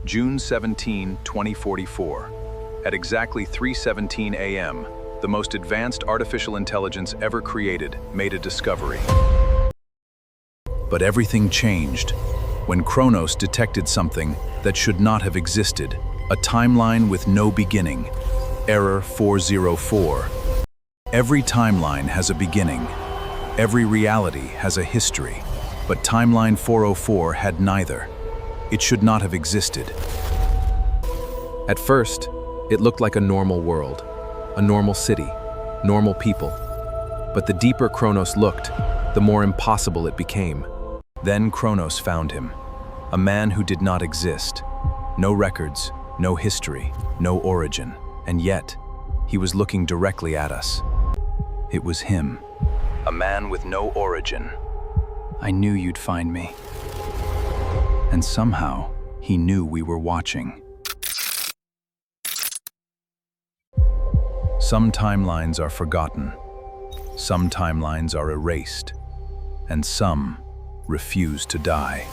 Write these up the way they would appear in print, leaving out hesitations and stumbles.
June 17, 2044. At exactly 3:17 a.m., the most advanced artificial intelligence ever created made a discovery. But everything changed when Kronos detected something that should not have existed, a timeline with no beginning. Error 404. Every timeline has a beginning. Every reality has a history. But timeline 404 had neither. It should not have existed. At first, it looked like a normal world, a normal city, normal people. But the deeper Kronos looked, the more impossible it became. Then Kronos found him, a man who did not exist. No records, no history, no origin, and yet, he was looking directly at us. It was him, a man with no origin. I knew you'd find me. And somehow, he knew we were watching. Some timelines are forgotten, some timelines are erased, and some refuse to die.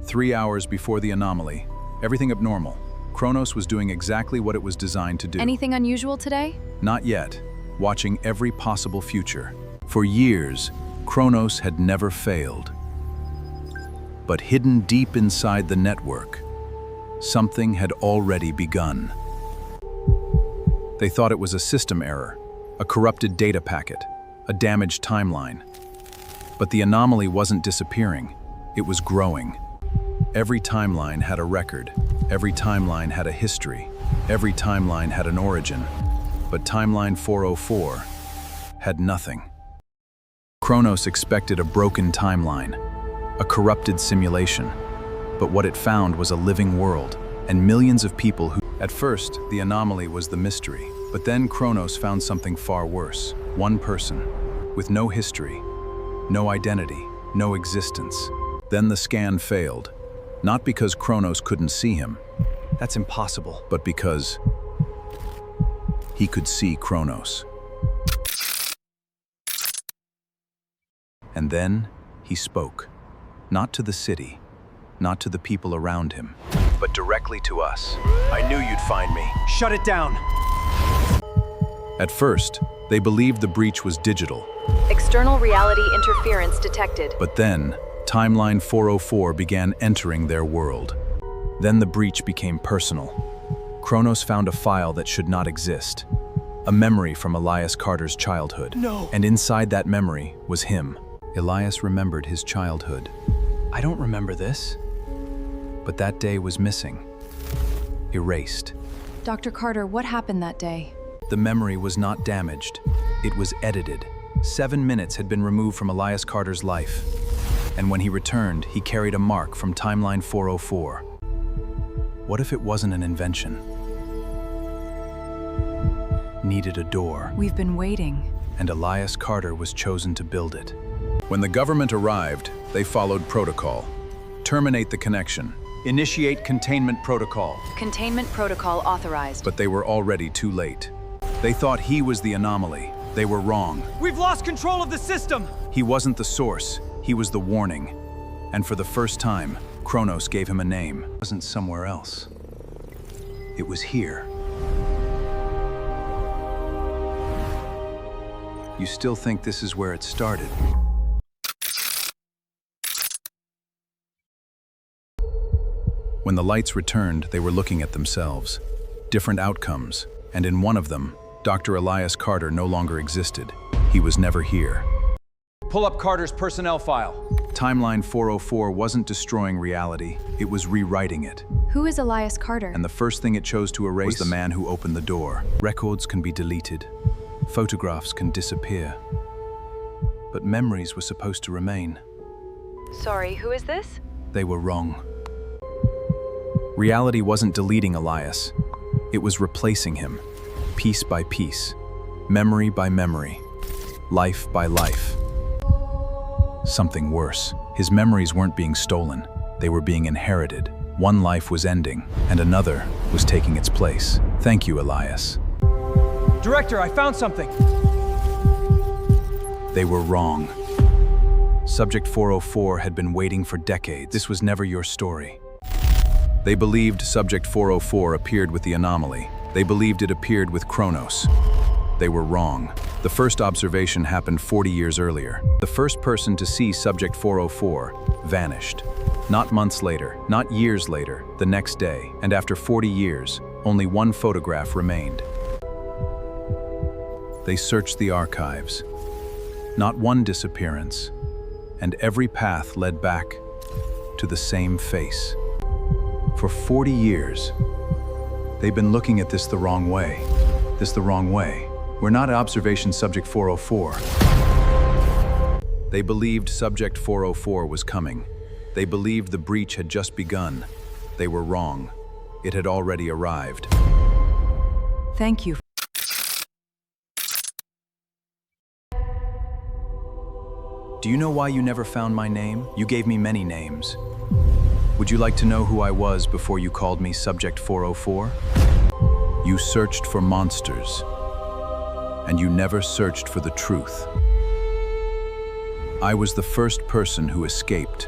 3 hours before the anomaly, everything abnormal. Kronos was doing exactly what it was designed to do. Anything unusual today? Not yet, watching every possible future. For years, Kronos had never failed. But hidden deep inside the network, something had already begun. They thought it was a system error, a corrupted data packet, a damaged timeline. But the anomaly wasn't disappearing, it was growing. Every timeline had a record, every timeline had a history, every timeline had an origin. But timeline 404 had nothing. Kronos expected a broken timeline, a corrupted simulation. But what it found was a living world, and millions of people who... At first, the anomaly was the mystery, but then Kronos found something far worse. One person, with no history, no identity, no existence. Then the scan failed, not because Kronos couldn't see him. That's impossible. But because he could see Kronos. And then he spoke, not to the city, not to the people around him, but directly to us. I knew you'd find me. Shut it down. At first, they believed the breach was digital. External reality interference detected. But then, timeline 404 began entering their world. Then the breach became personal. Kronos found a file that should not exist. A memory from Elias Carter's childhood. No. And inside that memory was him. Elias remembered his childhood. I don't remember this. But that day was missing. Erased. Dr. Carter, what happened that day? The memory was not damaged. It was edited. 7 minutes had been removed from Elias Carter's life. And when he returned, he carried a mark from timeline 404. What if it wasn't an invention? Needed a door. We've been waiting. And Elias Carter was chosen to build it. When the government arrived, they followed protocol. Terminate the connection. Initiate containment protocol. Containment protocol authorized. But they were already too late. They thought he was the anomaly. They were wrong. We've lost control of the system. He wasn't the source. He was the warning. And for the first time, Kronos gave him a name. It wasn't somewhere else. It was here. You still think this is where it started? When the lights returned, they were looking at themselves. Different outcomes, and in one of them, Dr. Elias Carter no longer existed. He was never here. Pull up Carter's personnel file. Timeline 404 wasn't destroying reality, it was rewriting it. Who is Elias Carter? And the first thing it chose to erase was the man who opened the door. Records can be deleted. Photographs can disappear. But memories were supposed to remain. Sorry, who is this? They were wrong. Reality wasn't deleting Elias. It was replacing him, piece by piece, memory by memory, life by life. Something worse. His memories weren't being stolen. They were being inherited. One life was ending, and another was taking its place. Thank you, Elias. Director, I found something. They were wrong. Subject 404 had been waiting for decades. This was never your story. They believed Subject 404 appeared with the anomaly. They believed it appeared with Kronos. They were wrong. The first observation happened 40 years earlier. The first person to see Subject 404 vanished. Not months later, not years later, the next day, and after 40 years, only one photograph remained. They searched the archives. Not one disappearance, and every path led back to the same face. For 40 years, they've been looking at this the wrong way. We're not observation Subject 404. They believed Subject 404 was coming. They believed the breach had just begun. They were wrong. It had already arrived. Thank you. Do you know why you never found my name? You gave me many names. Would you like to know who I was before you called me Subject 404? You searched for monsters, and you never searched for the truth. I was the first person who escaped.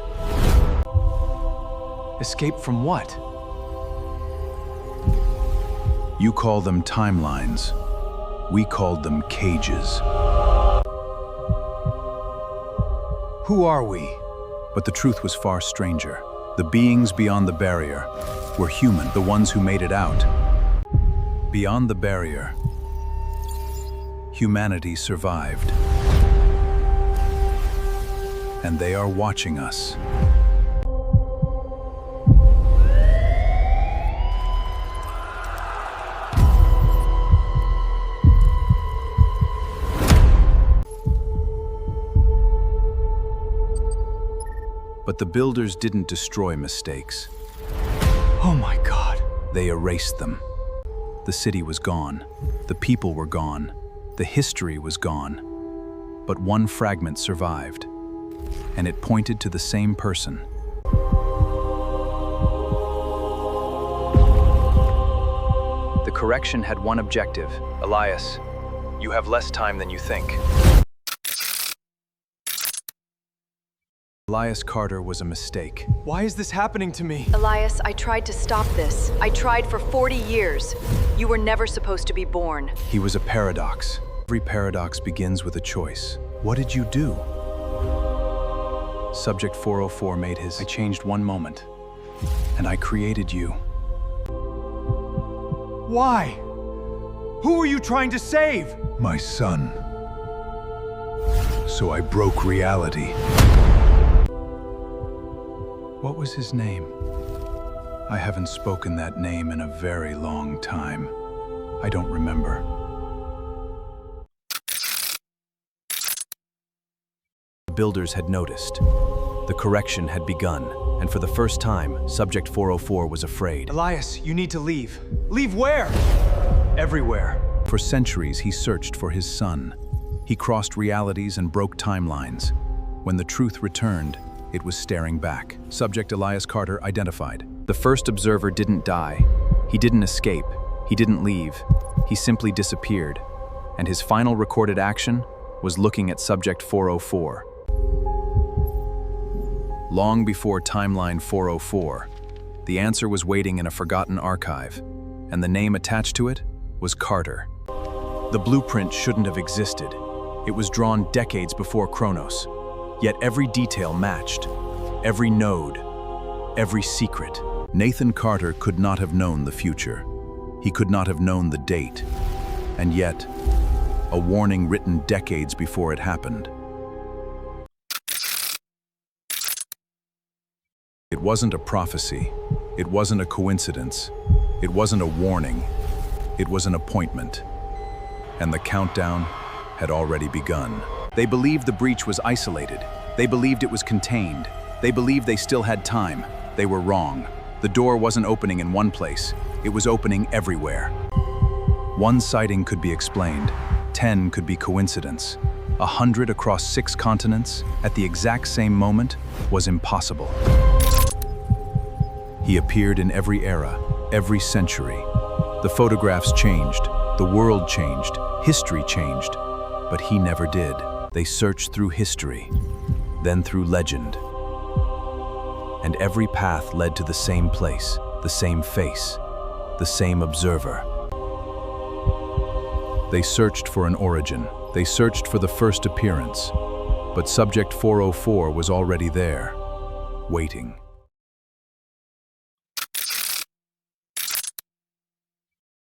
Escape from what? You call them timelines. We called them cages. Who are we? But the truth was far stranger. The beings beyond the barrier were human, the ones who made it out. Beyond the barrier, humanity survived. And they are watching us. But the builders didn't destroy mistakes. Oh my God. They erased them. The city was gone. The people were gone. The history was gone. But one fragment survived, and it pointed to the same person. The correction had one objective. Elias, you have less time than you think. Elias Carter was a mistake. Why is this happening to me? Elias, I tried to stop this. I tried for 40 years. You were never supposed to be born. He was a paradox. Every paradox begins with a choice. What did you do? Subject 404 made his. I changed one moment, and I created you. Why? Who are you trying to save? My son. So I broke reality. What was his name? I haven't spoken that name in a very long time. I don't remember. The builders had noticed. The correction had begun, and for the first time, Subject 404 was afraid. Elias, you need to leave. Leave where? Everywhere. For centuries, he searched for his son. He crossed realities and broke timelines. When the truth returned, it was staring back. Subject Elias Carter identified. The first observer didn't die. He didn't escape. He didn't leave. He simply disappeared. And his final recorded action was looking at Subject 404. Long before Timeline 404, the answer was waiting in a forgotten archive, and the name attached to it was Carter. The blueprint shouldn't have existed. It was drawn decades before Kronos. Yet every detail matched, every node, every secret. Nathan Carter could not have known the future. He could not have known the date. And yet, a warning written decades before it happened. It wasn't a prophecy. It wasn't a coincidence. It wasn't a warning. It was an appointment. And the countdown had already begun. They believed the breach was isolated. They believed it was contained. They believed they still had time. They were wrong. The door wasn't opening in one place. It was opening everywhere. One sighting could be explained. 10 could be coincidence. 100 across 6 continents at the exact same moment was impossible. He appeared in every era, every century. The photographs changed. The world changed. History changed. But he never did. They searched through history, then through legend. And every path led to the same place, the same face, the same observer. They searched for an origin. They searched for the first appearance. But Subject 404 was already there, waiting.